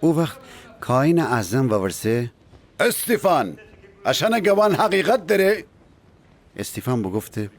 او وقت کاین اعظم و ورسه استیفان اشان گوان حقیقت داره. استیفان بگفته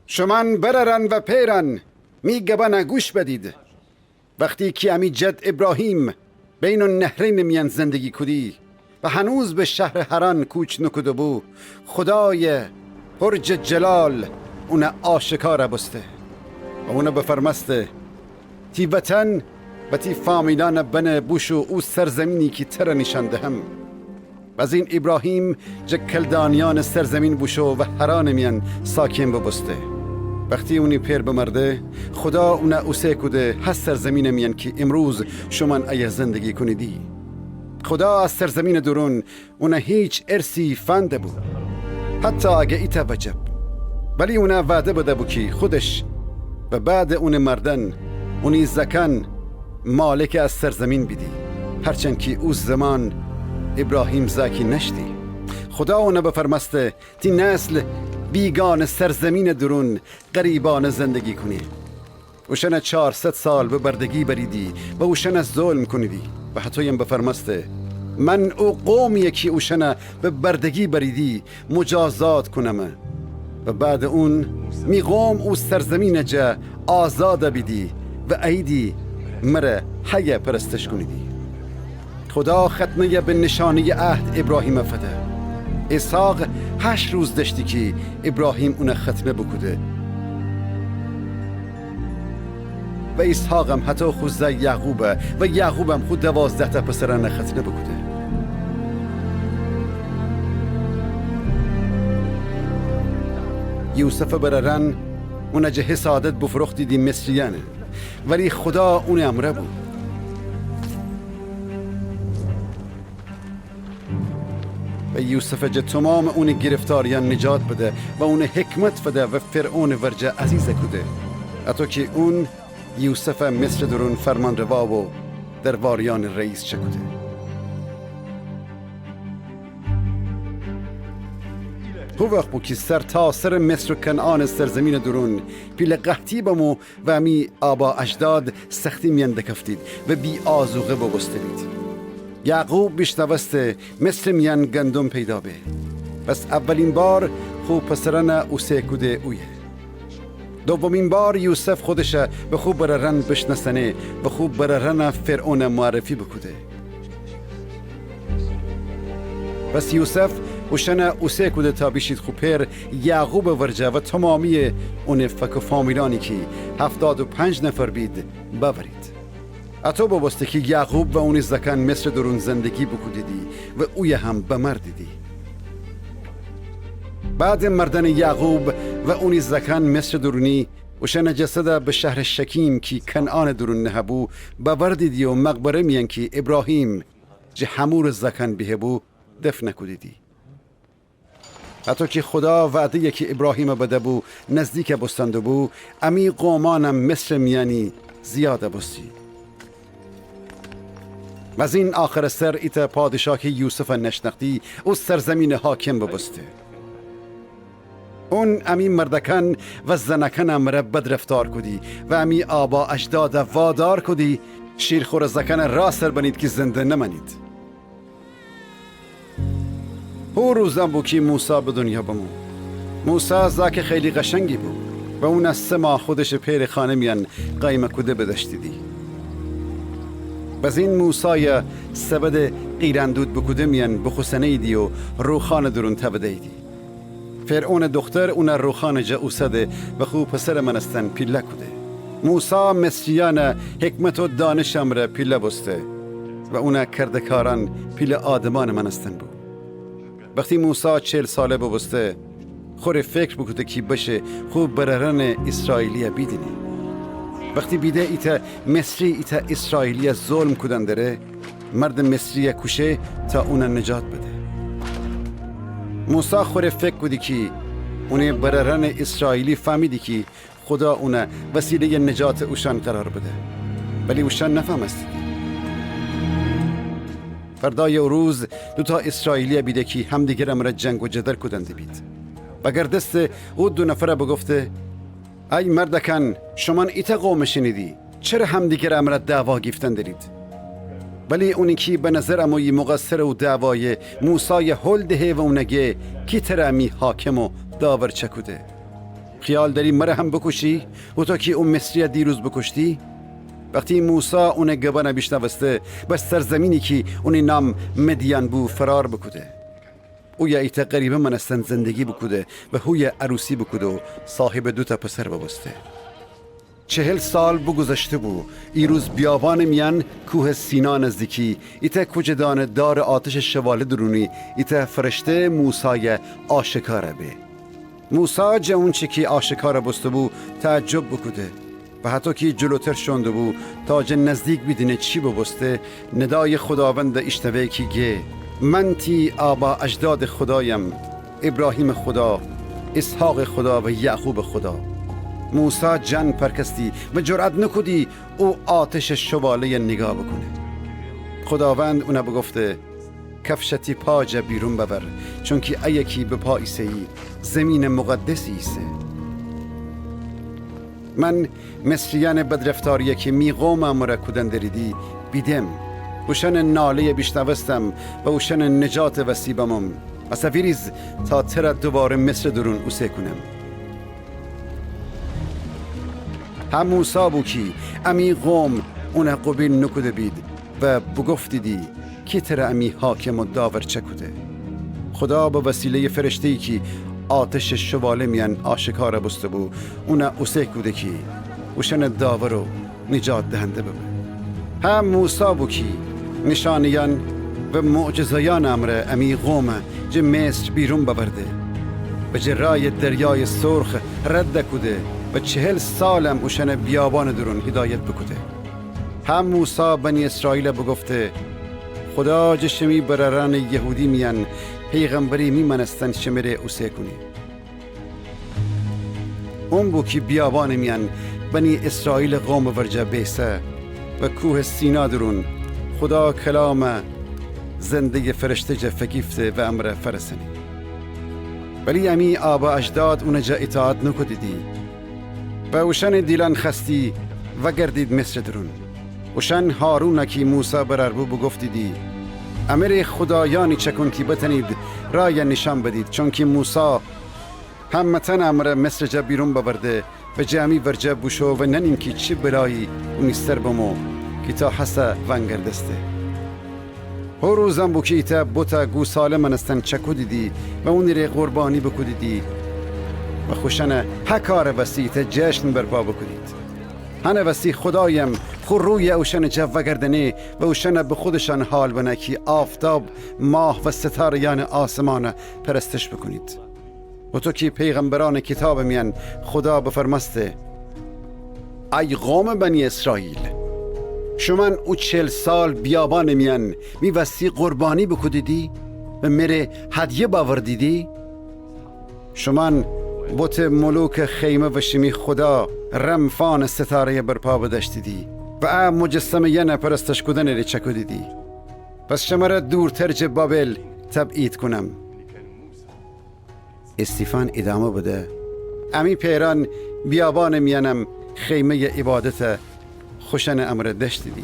شمان بررن و پیرن می گبان گوش بدید. وقتی که امی جد ابراهیم بین النهرین میان زندگی کدی و هنوز به شهر هران کوچ نکده بو، خدای برج جلال اون آشکار بسته و اون بفرمسته تی وطن و تی فامیلان بن بوشو او سرزمینی که تر نشانده هم. و از این ابراهیم کلدانیان سرزمین بوشو و هران میان ساکن ببسته. وقتی اونی پیر بمرده خدا اون اوسه کده هست سرزمین میان که امروز شما ای زندگی کنیدی. خدا از سرزمین درون اون هیچ ارسی فنده بود، حتی اگه ایتا وجب، ولی اون وعده بده بود که خودش و بعد اون مردن اونی زکن مالک از سرزمین بیدی، هرچند که او زمان ابراهیم زاکی نشدی. خدا اون بفرمسته تی نسل بیگان سرزمین درون غریبان زندگی کنی. اوشن 400 سال به بردگی بریدی و اوشن ظلم کنیدی و حتی هم بفرمسته من او قومی که اوشن به بردگی بریدی مجازات کنم و بعد اون می قوم او سرزمین جا آزاد بیدی و ایدی مره حیه پرستش کنیدی. خدا ختمه به نشانی عهد ابراهیم فده. اسحاق 8 روز داشتی که ابراهیم اون ختمه بکده و اسحاق هم حتی خوزه یعقوبه و یعقوب هم خود 12 تا پسران ختمه بکده. یوسف بررن اون جه حسادت بفرختی دی مصریانه، ولی خدا اون امره بود. و یوسف جه تمام اون گرفتاریان نجات بده و اون حکمت بده و فرعون ورجه عزیزه کده، حتی که اون یوسف مصر درون فرمان روا و درباریان رئیس چکده. هو وقت بود که سر تا سر مصر و کنعان سرزمین درون پیل قحطی بمو و امی آبا اجداد سختی میان دکفتید و بی آزوغه بگسته بید. یعقوب بیشتوسته مصر میان گندم پیدا به، پس اولین بار خوب پسران اوسه کده اویه. دومین بار یوسف خودش به خوب بررن بشنسنه و خوب بررن فرعون معرفی بکده. پس یوسف وشن اوسه کده تا بیشید خوب پر یعقوب ورجه و تمامی اون فک و فامیلانی که 75 نفر بید باورید. اتو بابسته که یعقوب و اون زکن مصر درون زندگی بکدیدی و اوی هم بمردیدی. بعد مردن یعقوب و اون زکن مصر درونی وشن جسد به شهر شکیم که کنعان درون نهبو باوردیدی و مقبره میان که ابراهیم جه همور زکن بهبو دفن کدیدی. حتی که خدا وعده یکی ابراهیم بده بو نزدیک بستند بو امی قومانم مصر میانی زیاده بستی. و از این آخر سر ایتا پادشاه یوسف نشناختی او سرزمین حاکم ببسته. اون امی مردکن و زنکن امره بد رفتار کدی و امی آبا اجداد وادار کدی شیرخور زکن را سر بنید که زنده نمانید. او روزم بود که موسی به دنیا بمون. موسی زاک خیلی قشنگی بود و اون از 3 ماه خودش پیر خانه میان قایم کده بدشتیدی. بز این موسای سبد قیراندود بکده میان بخوسنه ایدی و روخان درون تبده ایدی. فرعون دختر اون روخان جا اوسده و خوب پسر منستن پیله کده. موسا مصریان حکمت و دانش امره پیله بسته و اون کردکاران پیله آدمان منستن بود. وقتی موسا 40 ساله ببسته خور فکر بکده که بشه خوب بررن اسرائیلی بیدینی. وقتی بیده ایتا مصری ایتا اسرائیلی ظلم کدن داره مرد مصری کشه تا اون نجات بده. موسی خور فکر کدی که اون بررن اسرائیلی فهمیدی که خدا اون وسیله نجات اوشان قرار بده، ولی اوشان نفهمستیدی. فردای روز 2 اسرائیلی بیده که همدیگر امره جنگ و جدل کدنده بید و گردست او 2 نفره بگفته ای مردکن شما ایتا قوم شنیدی چرا همدیگر امره دعوا گیفتن دارید؟ ولی اونی که به نظر اموی مقصر و دعوای موسای هلده و اونگه کی ترمی حاکم و داور چکوده. خیال داری مره هم بکشی و تا که اون مصری دیروز بکشتی؟ وقتی موسا اون گبانه بیشنوسته بس سرزمینی که اون نام مدین بو فرار بکده. او یا ایت قریبه منستن زندگی بکده و هوی عروسی بکده و صاحب 2 پسر ببسته. 40 سال بگذشته بو. ایروز بیابان میان کوه سینا نزدیکی ایت کجدان دار آتش شواله درونی ایت فرشته موسای آشکاره به. موسا جاون چی که آشکاره بسته بو تعجب بکده و حتی که جلوتر شونده بو تا نزدیک بیدینه چی ببسته ندای خداوند اشتوه کی گه من تی آبا اجداد خدایم، ابراهیم خدا، اسحاق خدا و یعقوب خدا. موسا جن پرکستی و جرأت نکدی او آتش شواله نگاه بکنه. خداوند اونه بگفته کفشتی پاجه بیرون ببر چون که ایکی به پا ایسی زمین مقدسی ایسه. من مصریان بدرفتاریه که می قوم امره کدن دریدی بیدم وشن ناله بیشنوستم و وشن نجات وسیبمم اصفیریز تا تر دوباره مصر درون اوسه کنم. هم موسا بو کی امی قوم اونه قبیل نکده بید و بگفتی دی کی تر امی حاکم و داور چکده. خدا به وسیله فرشتهی که آتش شواله میان آشکار بسته بو اونه اوسه کده کی وشن داور و نجات دهنده ببه. هم موسا بو کی نشانیان و معجزایان امره امی قوم جه مصر بیرون ببرده و جه رای دریای سرخ رد کده و 40 سالم اوشن بیابان درون هدایت بکده. هم موسا بنی اسرائیل بگفته خدا جشمی برران یهودی میان پیغمبری میمنستن شمره اوسه کنی. اون بو که بیابان میان بنی اسرائیل قوم ورجه بیسه و کوه سینا درون خدا کلام زنده فرشته جه فکیفته و امر فرسنی. ولی امی آبا اجداد اونجا اطاعت نکدیدی و اوشن دیلان خستی و گردید مصر درون. اوشن هارون که موسا براربو بگفتیدی امر خدایانی چکن که بتنید رای نشان بدید چون که موسا همتن امر مصر جا بیرون ببرده و جمعی ورجه بوشو و ننیم که چی برایی اونی سر بمو که تا حسا ونگردسته. هر روزم بو که ایتا بوتا گو ساله منستن چکو دیدی و اونی ری قربانی بکو دیدی و خوشن هکار وسی ایتا جشن برپا بکنید. هنه وسی خدایم خور روی اوشن جو گردنه و اوشن به خودشان حال بنه که آفتاب ماه و ستاریان آسمان پرستش بکنید. و تو که پیغمبران کتاب میان خدا بفرمسته ای قوم بنی اسرائیل شمن او 40 سال بیابان میان می وسی قربانی بکدیدی و میره هدیه باوردیدی. شمن بوت ملوک خیمه و شمی خدا رمفان ستاره برپا بدشتیدی و مجسمه یه پرستش کدن ری چکو دیدی. پس شمره دورتر جه بابل تبعید کنم. استیفان ادامه بده امی پیران بیابان میانم خیمه عبادت خوشن امر دشتیدی.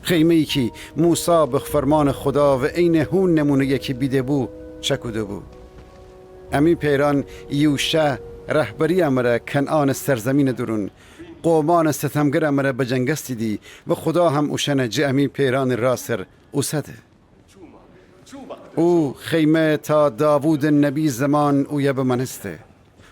خیمه ای که موسا به فرمان خدا و عین هون نمونه یکی بیده بو چکوده بو. امی پیران یوشع رهبری امره کنعان سرزمین درون قومان ستمگر امره بجنگستی دی و خدا هم اوشن جمعی پیران راسر اوسده. او خیمه تا داوود نبی زمان او یه بمنسته.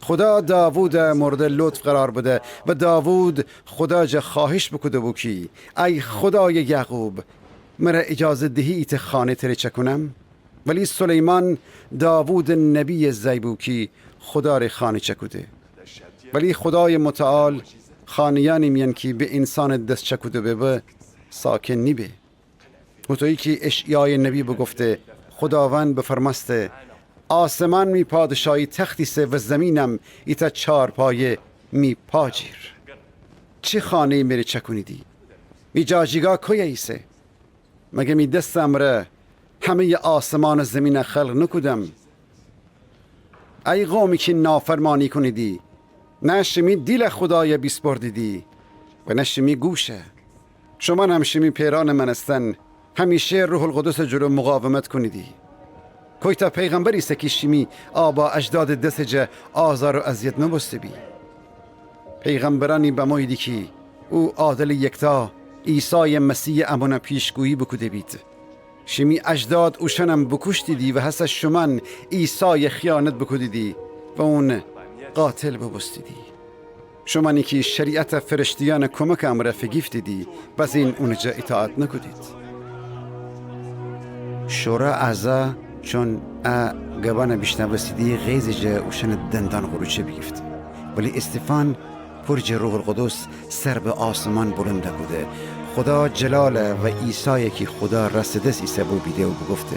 خدا داوود مورد لطف قرار بده و داوود خدا جا خواهش بکده بو کی ای خدای یعقوب مرا اجازه دهی ایت خانه تره چکنم. ولی سلیمان داوود نبی زیبو کی خدا ره خانه چکوده. ولی خدای متعال خانیانی میان کی به انسان دست چکوده به ساکن نیبه. و تویی که اشعیای نبی بگفته خداوند بفرمسته آسمان می پادشاهی تختی سه و زمینم ایتا 4 پایه می پاجیر. چه خانه میری چکونیدی؟ می جاجیگا کوی ایسه؟ مگه می دستم ره همه آسمان و زمین خلق نکودم؟ ای قومی که نافرمانی کنیدی نشمی دیل خدای بیسپردیدی و نشمی گوشه. شما نمشمی پیران منستن همیشه روح القدس جلو مقاومت کنیدی. کویتا پیغمبری سکیشیمی آبا اجداد دسجه آزار و اذیت نبسته بی. پیغمبرانی بمایدی که او عادل یکتا عیسی مسیح امانا پیشگویی بکده بید. شمی اجداد اوشنم بکشتی دی و حس شمن عیسی خیانت بکده دی و اون قاتل ببستی دی. شمانی که شریعت فرشتیان کمک امره فگیفتی دی بز این اونجا اطاعت نکدید. شورا اعضا چون گبان بیشتر بسیدی غیز جا اوشن دندان غروچه بگیفت. ولی استفان پرج روح القدس سر به آسمان بلنده بوده. خدا جلاله و عیسی که خدا رسدس عیسی بو بیده و بگفته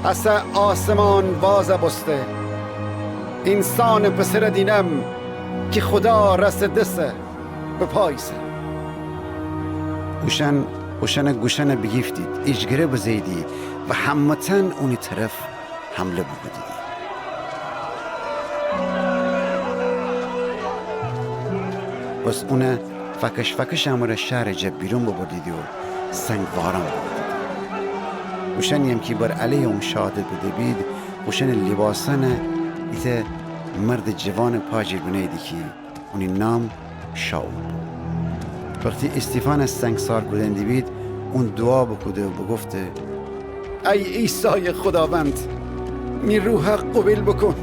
پس آسمان باز بسته انسان پسر دینم که خدا رسدسه به پایسه. اوشن گوشن بگیفتید ایجگره بزیدی و همتن اونی طرف حمله بودیدی. بس اونه فکش امور شهر جب بیرون ببردیدی و سنگ وارم بودیدی. اوشنیم که بر علیه اون شهادت بده بید اوشن لباسن ایت مرد جوان پاجر بنیدی که اونی نام شاول. وقتی استیفان از سنگسار کردندی بید اون دعا بکده و بگفته ای عیسی خداوند می روح قبول بکن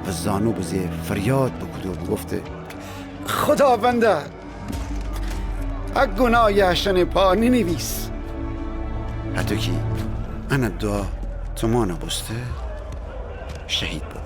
و زانو بزی فریاد بکده و بگفته خداونده اگ گناهشن پا ننویس. حتی که انا دعا تو ما نبسته شهید بود.